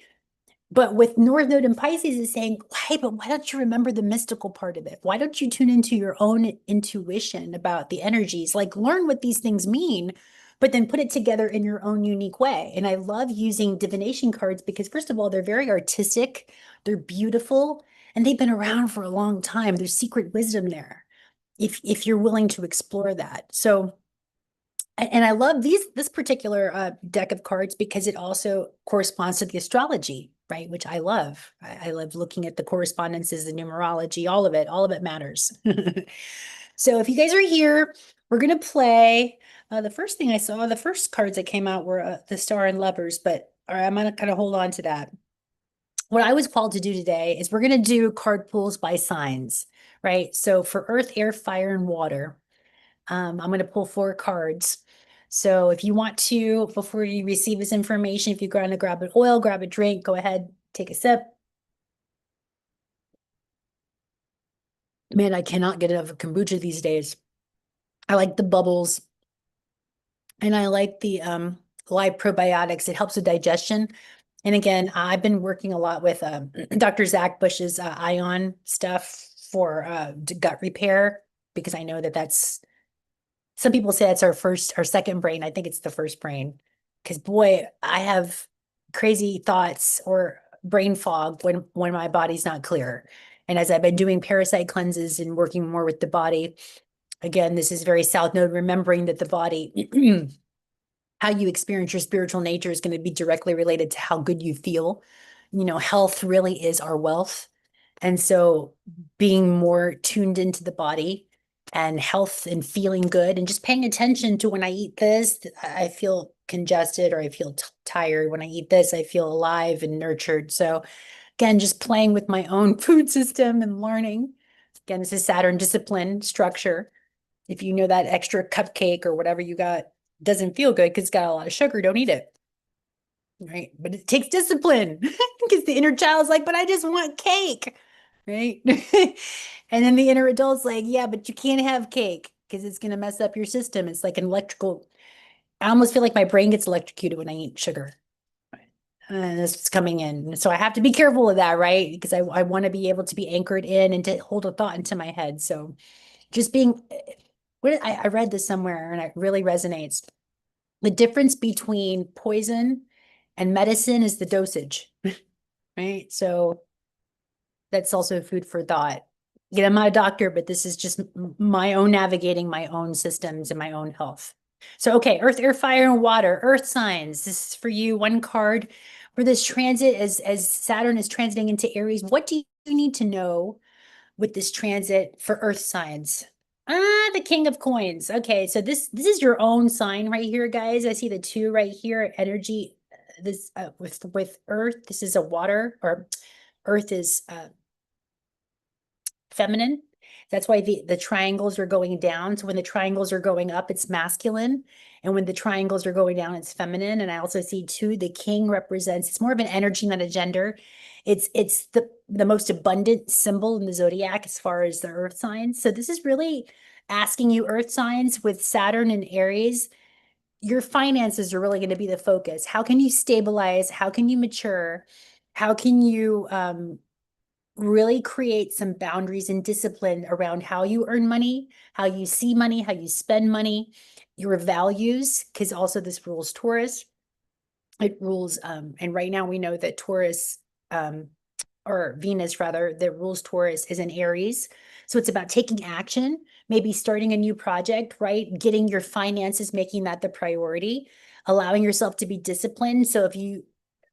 But with North Node and Pisces is saying, hey, but why don't you remember the mystical part of it? Why don't you tune into your own intuition about the energies? Like learn what these things mean, but then put it together in your own unique way. And I love using divination cards because first of all, they're very artistic, they're beautiful, and they've been around for a long time. There's secret wisdom there if you're willing to explore that. So and I love this particular deck of cards because it also corresponds to the astrology, right? Which I love. I love looking at the correspondences, the numerology, all of it matters. So if you guys are here, we're gonna play. The first thing I saw, the first cards that came out were the Star and Lovers, but all right, I'm gonna kind of hold on to that. What I was called to do today is we're gonna do card pulls by signs, right? So for Earth, Air, Fire, and Water. I'm going to pull 4 cards. So if you want to, before you receive this information, if you're going to grab an oil, grab a drink, go ahead, take a sip. Man, I cannot get enough of kombucha these days. I like the bubbles and I like the live probiotics. It helps with digestion. And again, I've been working a lot with Dr. Zach Bush's ion stuff for gut repair because I know that that's some people say it's our second brain. I think it's the first brain. Because boy, I have crazy thoughts or brain fog when my body's not clear. And as I've been doing parasite cleanses and working more with the body, again, this is very South Node, remembering that the body, how you experience your spiritual nature is going to be directly related to how good you feel. Health really is our wealth. And so being more tuned into the body and health and feeling good and just paying attention to when I eat this, I feel congested or I feel tired. When I eat this, I feel alive and nurtured. So again, just playing with my own food system and learning. Again, this is Saturn discipline structure. If you know that extra cupcake or whatever you got doesn't feel good because it's got a lot of sugar, don't eat it. Right. But it takes discipline because the inner child's like, but I just want cake. Right. And then the inner adult's like, yeah, but you can't have cake because it's going to mess up your system. It's like an electrical. I almost feel like my brain gets electrocuted when I eat sugar. And it's coming in. So I have to be careful of that, right? Because I want to be able to be anchored in and to hold a thought into my head. So just being, I read this somewhere and it really resonates. The difference between poison and medicine is the dosage, right? So that's also food for thought. Again, I'm not a doctor, but this is just my own navigating my own systems and my own health. So, okay, earth, air, fire, and water, earth signs. This is for you. One card for this transit as Saturn is transiting into Aries. What do you need to know with this transit for earth signs? The King of Coins. Okay, so this is your own sign right here, guys. I see the two right here, energy. This with Earth, this is a water, or Earth is feminine. That's why the triangles are going down. So when the triangles are going up, it's masculine. And when the triangles are going down, it's feminine. And I also see too, the king represents, it's more of an energy, not a gender. It's the most abundant symbol in the zodiac as far as the earth signs. So this is really asking you earth signs with Saturn and Aries. Your finances are really going to be the focus. How can you stabilize? How can you mature? How can you really create some boundaries and discipline around how you earn money, how you see money, how you spend money, your values, because also this rules Taurus. It rules, and right now we know that Taurus, or Venus rather, that rules Taurus is in Aries. So it's about taking action, maybe starting a new project, right? Getting your finances, making that the priority, allowing yourself to be disciplined. So if you,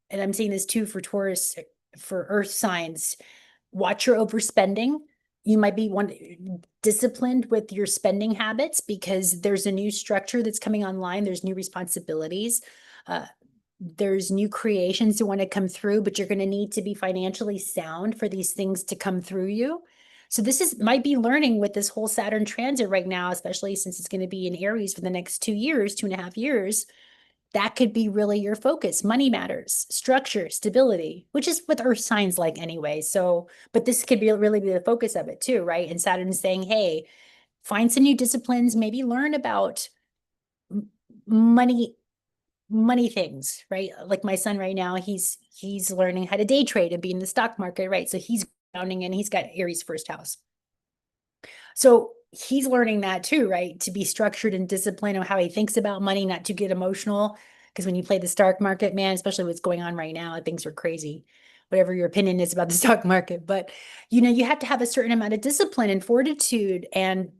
and I'm seeing this too for Taurus, for earth signs, watch your overspending. You might be disciplined with your spending habits because there's a new structure that's coming online. There's new responsibilities. There's new creations that want to come through, but you're going to need to be financially sound for these things to come through you. So this is might be learning with this whole Saturn transit right now, especially since it's going to be in Aries for the next 2 years, 2.5 years. That could be really your focus. Money matters, structure, stability, which is what earth signs like anyway. So, but this could be really be the focus of it too, right? And Saturn is saying, hey, find some new disciplines, maybe learn about money, money things, right? Like my son right now, he's learning how to day trade and be in the stock market, right? So he's grounding and he's got Aries first house. So he's learning that too, right? To be structured and disciplined on how he thinks about money, not to get emotional. Because when you play the stock market, man, especially what's going on right now, things are crazy. Whatever your opinion is about the stock market, but you have to have a certain amount of discipline and fortitude and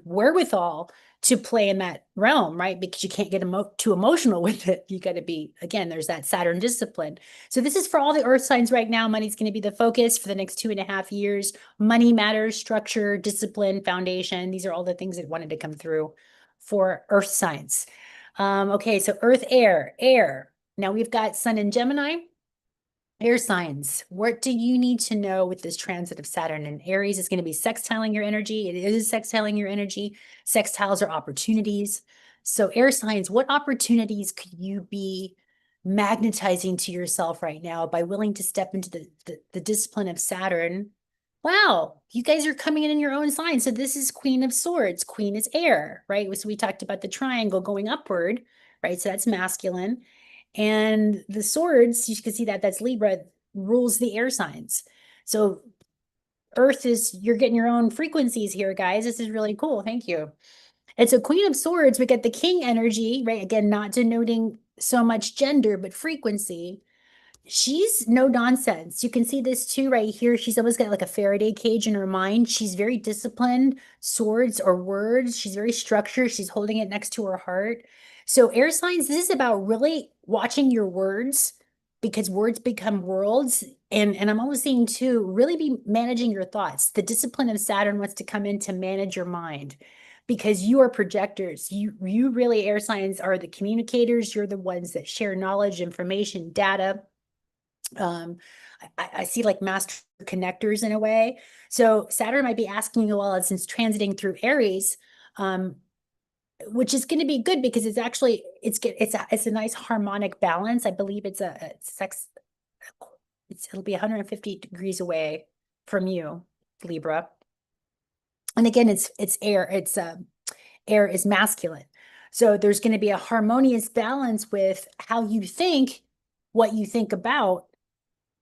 wherewithal to play in that realm, right? Because you can't get too emotional with it. You got to be, again, there's that Saturn discipline. So this is for all the earth signs right now. Money's going to be the focus for the next 2.5 years. Money matters, structure, discipline, foundation. These are all the things that wanted to come through for earth signs. Okay, so earth, air, air. Now we've got sun in Gemini. Air signs, what do you need to know with this transit of Saturn and Aries? Is going to be sextiling your energy. It is sextiling your energy. Sextiles are opportunities. So air signs, what opportunities could you be magnetizing to yourself right now by willing to step into the discipline of Saturn? Wow, you guys are coming in your own sign. So this is Queen of Swords. Queen is air, right? So we talked about the triangle going upward, right? So that's masculine. And the swords, you can see that that's Libra, rules the air signs. So Earth is, you're getting your own frequencies here, guys. This is really cool. Thank you. And so Queen of Swords, we get the king energy, right? Again, not denoting so much gender, but frequency. She's no nonsense. You can see this too right here. She's almost got like a Faraday cage in her mind. She's very disciplined, swords or words. She's very structured. She's holding it next to her heart. So air signs, this is about really watching your words because words become worlds. And I'm always seeing too, really be managing your thoughts. The discipline of Saturn wants to come in to manage your mind because you are projectors. You really, air signs, are the communicators. You're the ones that share knowledge, information, data. I see like master connectors in a way. So Saturn might be asking you, well, since transiting through Aries, which is going to be good because it's actually it's a nice harmonic balance. I believe it's a sex. It'll be 150 degrees away from you, Libra. And again, it's air. It's air is masculine. So there's going to be a harmonious balance with how you think, what you think about,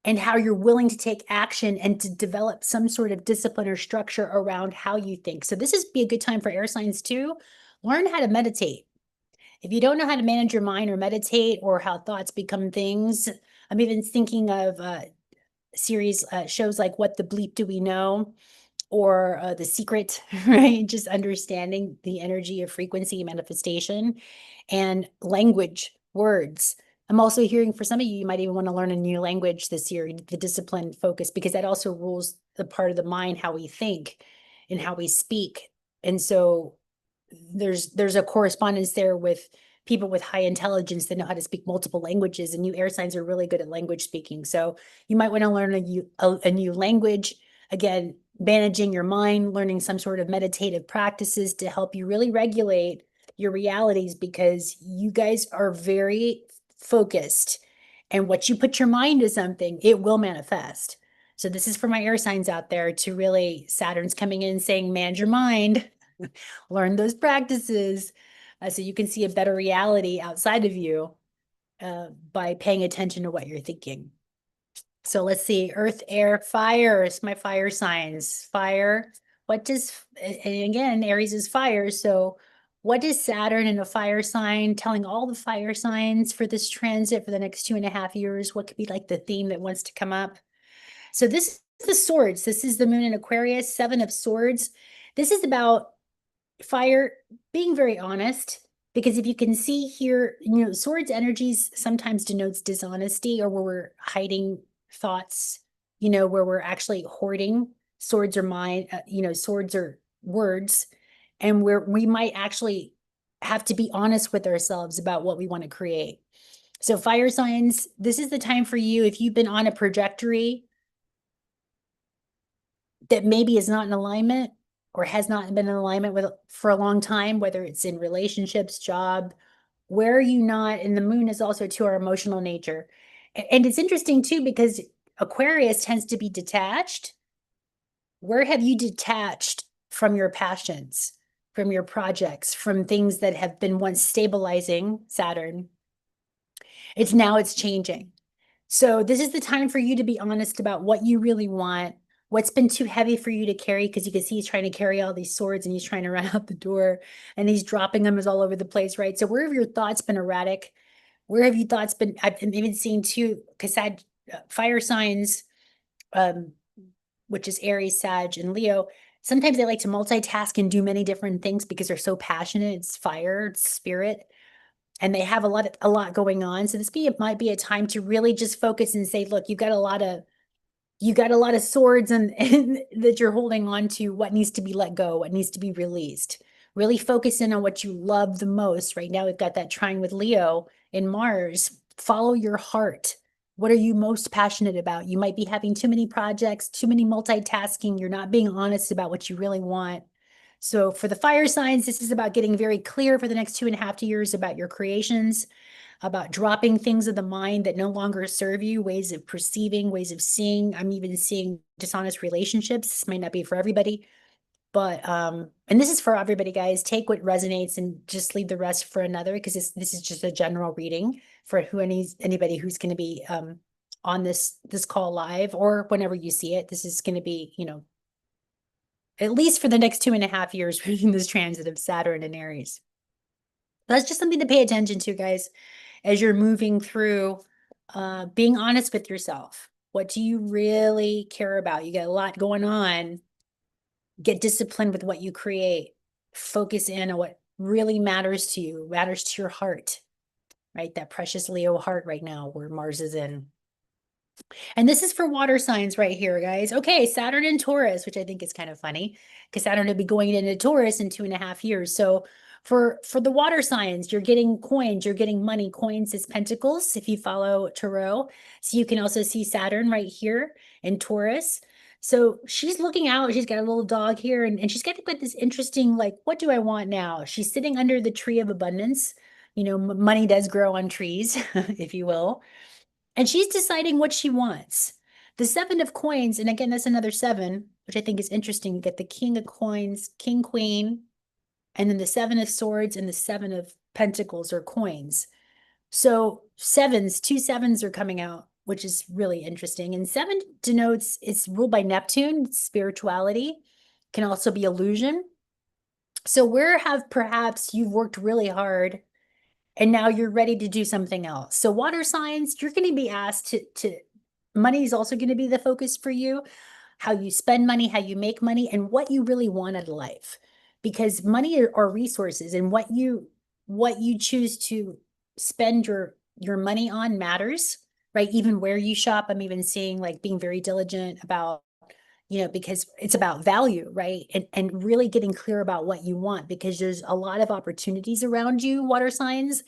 and how you're willing to take action and to develop some sort of discipline or structure around how you think. So this is be a good time for air signs too. Learn how to meditate. If you don't know how to manage your mind or meditate or how thoughts become things, I'm even thinking of series shows like What the Bleep Do We Know? Or The Secret, right? Just understanding the energy of frequency manifestation and language, words. I'm also hearing for some of you, you might even want to learn a new language this year, the discipline focus, because that also rules the part of the mind, how we think and how we speak. And so there's a correspondence there with people with high intelligence that know how to speak multiple languages, and you air signs are really good at language speaking. So you might want to learn a new language. Again, managing your mind, learning some sort of meditative practices to help you really regulate your realities, because you guys are very focused, and what you put your mind to something, it will manifest. So this is for my air signs out there to really, Saturn's coming in saying, manage your mind, learn those practices, so you can see a better reality outside of you by paying attention to what you're thinking. So let's see, earth, air, fire is my fire signs. Fire, what does, and again, Aries is fire. So what is Saturn in a fire sign telling all the fire signs for this transit for the next 2.5 years? What could be like the theme that wants to come up? So this is the swords. This is the moon in Aquarius, 7 of Swords. This is about fire being very honest, because if you can see here, swords energies sometimes denotes dishonesty, or where we're hiding thoughts, where we're actually hoarding. Swords are mine, swords are words, and where we might actually have to be honest with ourselves about what we want to create. So fire signs, this is the time for you, if you've been on a trajectory that maybe is not in alignment or has not been in alignment with for a long time, whether it's in relationships, job, where are you not? And the moon is also to our emotional nature. And it's interesting too, because Aquarius tends to be detached. Where have you detached from your passions, from your projects, from things that have been once stabilizing, Saturn? It's changing. So this is the time for you to be honest about what you really want, what's been too heavy for you to carry, because you can see he's trying to carry all these swords and he's trying to run out the door and he's dropping them as all over the place, right? So where have your thoughts been erratic? Where have you thoughts been? I've even seen too, because fire signs, um, which is Aries, Sag, and Leo, sometimes they like to multitask and do many different things because they're so passionate. It's fire, it's spirit, and they have a lot going on. So might be a time to really just focus and say, look, you got a lot of swords and that you're holding on to. What needs to be let go, what needs to be released. Really focus in on what you love the most. Right now we've got that trine with Leo in Mars. Follow your heart. What are you most passionate about? You might be having too many projects, too many multitasking. You're not being honest about what you really want. So for the fire signs, this is about getting very clear for the next 2.5 years about your creations, about dropping things of the mind that no longer serve you, ways of perceiving, ways of seeing. I'm even seeing dishonest relationships. This might not be for everybody, but and this is for everybody, guys. Take what resonates and just leave the rest for another, because this is just a general reading for anybody who's going to be on this call live or whenever you see it. This is going to be, at least for the next 2.5 years in this transit of Saturn and Aries. That's just something to pay attention to, guys, as you're moving through being honest with yourself. What do you really care about? You got a lot going on. Get disciplined with what you create. Focus in on what really matters to you, matters to your heart, right? That precious Leo heart right now where Mars is in. And this is for water signs right here, guys. Okay, Saturn in Taurus, which I think is kind of funny because Saturn will be going into Taurus in 2.5 years. So for the water signs, you're getting coins, you're getting money. Coins is pentacles if you follow tarot. So you can also see Saturn right here in Taurus. So she's looking out, she's got a little dog here, and she's got this interesting, like, what do I want now? She's sitting under the tree of abundance. Money does grow on trees, if you will. And she's deciding what she wants. The 7 of Coins, and again, that's another 7, which I think is interesting. You get the King of Coins, King, Queen, and then the Seven of Swords and the Seven of Pentacles or coins. So sevens, two sevens are coming out, which is really interesting. And seven denotes it's ruled by Neptune, spirituality, can also be illusion. So where have perhaps you've worked really hard and now you're ready to do something else. So water signs, you're going to be asked to money is also going to be the focus for you, how you spend money, how you make money, and what you really want out of life. Because money are resources, and what you choose to spend your money on matters, right? Even where you shop, I'm even seeing like being very diligent about, because it's about value, right? And really getting clear about what you want, because there's a lot of opportunities around you, water signs,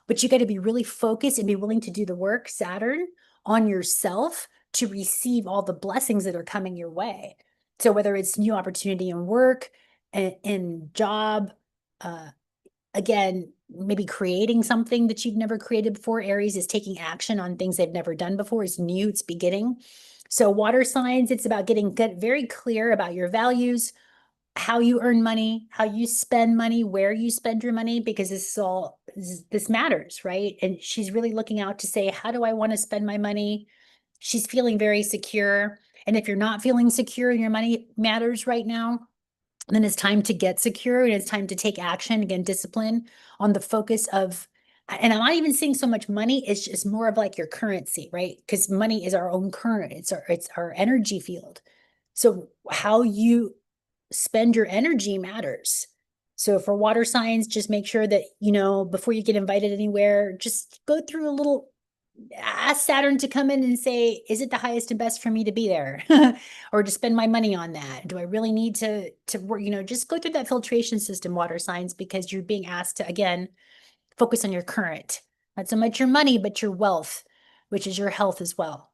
but you got to be really focused and be willing to do the work, Saturn, on yourself to receive all the blessings that are coming your way. So whether it's new opportunity in work, in job, uh, again, maybe creating something that you've never created before. Aries is taking action on things they've never done before. It's new, it's beginning. So water signs, it's about getting very clear about your values, how you earn money, how you spend money, where you spend your money, because this matters, right? And she's really looking out to say, how do I want to spend my money? She's feeling very secure. And if you're not feeling secure in your money matters right now, then it's time to get secure and it's time to take action, again, discipline on the focus of, and I'm not even seeing so much money, it's just more of like your currency, right? Because money is our own current, it's our energy field. So how you spend your energy matters. So for water signs, just make sure that, before you get invited anywhere, just go through a little, ask Saturn to come in and say, is it the highest and best for me to be there? Or to spend my money on that? Do I really need to work, just go through that filtration system, water signs, because you're being asked to, again, focus on your current, not so much your money, but your wealth, which is your health as well.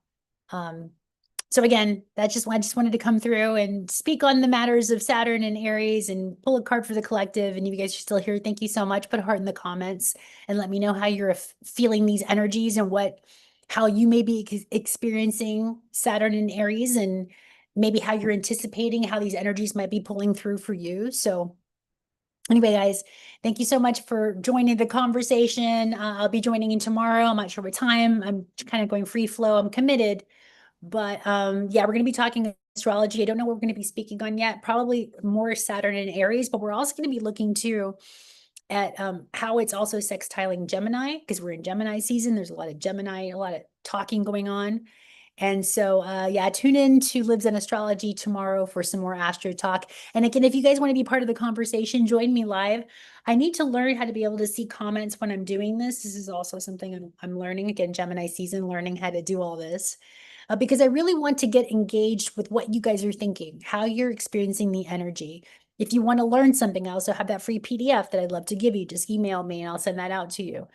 So again, I just wanted to come through and speak on the matters of Saturn and Aries and pull a card for the collective. And you guys are still here. Thank you so much. Put a heart in the comments and let me know how you're feeling these energies and how you may be experiencing Saturn and Aries, and maybe how you're anticipating how these energies might be pulling through for you. So anyway, guys, thank you so much for joining the conversation. I'll be joining in tomorrow. I'm not sure what time. I'm kind of going free flow. I'm committed. But yeah, we're going to be talking astrology. I don't know what we're going to be speaking on yet. Probably more Saturn and Aries, but we're also going to be looking too at how it's also sextiling Gemini, because we're in Gemini season. There's a lot of Gemini, a lot of talking going on. And so, yeah, tune in to Lives in Astrology tomorrow for some more astro talk. And again, if you guys want to be part of the conversation, join me live. I need to learn how to be able to see comments when I'm doing this. This is also something I'm learning. Again, Gemini season, learning how to do all this. Because I really want to get engaged with what you guys are thinking, how you're experiencing the energy. If you want to learn something, I also have that free PDF that I'd love to give you. Just email me and I'll send that out to you.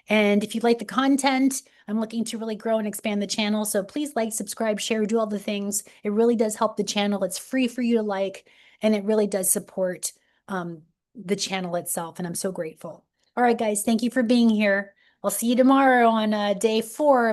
And if you like the content, I'm looking to really grow and expand the channel. So please like, subscribe, share, do all the things. It really does help the channel. It's free for you to like, and it really does support the channel itself. And I'm so grateful. All right, guys, thank you for being here. I'll see you tomorrow on day 4.